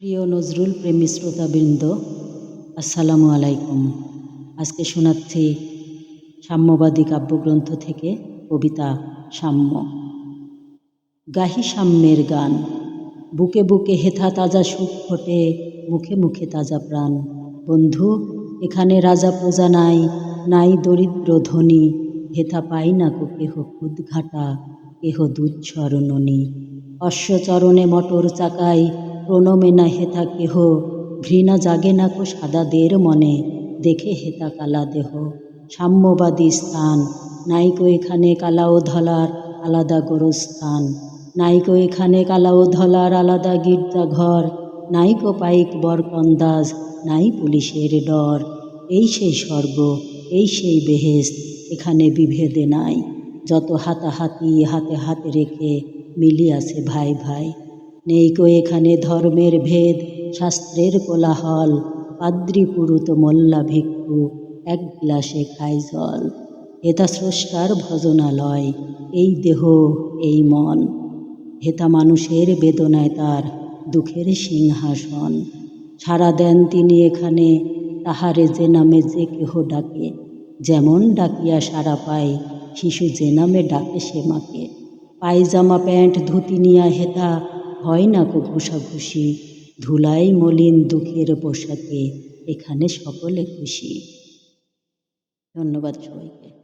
প্রিয় নজরুল প্রেমী শ্রোতাবৃন্দ, আসসালামু আলাইকুম। আজকে শোনাচ্ছি সাম্যবাদী কাব্যগ্রন্থ থেকে কবিতা সাম্য। গাহি সাম্যের গান। বুকে বুকে হেথা তাজা সুখ ফোটে, মুখে মুখে তাজা প্রাণ। বন্ধু, এখানে রাজা প্রজা নাই, নাই দরিদ্র ধনী। হেথা পাই না কো কেহ খুদঘাটা, কেহ দুচ্ছর ননি। অশ্বচরণে মটর চাকাই, প্রণমে না হেথা কেহ। ঘৃণা জাগে না কো সাদাদের মনে, দেখে হেথা কালা দেহ। সাম্যবাদী স্থান। নাইকো এখানে কালা ও ধলার আলাদা গোরস্থান। নাইকো এখানে কালা ও ধলার আলাদা গির্জাঘর। নাইকো পাইক বরকন্দাজ, নাই পুলিশের ডর। এই সেই স্বর্গ, এই সেই বেহেশত, এখানে বিভেদে নাই। যত হাতাহাতি হাতে হাতে রেখে মিলিয়াছে ভাই ভাই। নেইকো এখানে ধর্মের ভেদ, শাস্ত্রের কোলাহল। পাদ্রী পুরুত মোল্লা ভিক্ষু এক গ্লাসে খায় জল। হেথা স্রষ্টার ভজনালয়, এই দেহ এই মন। হেথা মানুষের বেদনায় তার দুঃখের সিংহাসন। সাড়া দেন তিনি এখানে, তাহারে যে নামে যে কেহ ডাকে। যেমন ডাকিয়া সাড়া পায়, শিশু যে নামে ডাকে সে মাকে। পায়জামা প্যান্ট ধুতি নিয়া হেথা হয় না কো ঘুষাঘুষি। ধুলাই মলিন দুঃখের পোশাকে এখানে সকলে খুশি। ধন্যবাদ সবাইকে।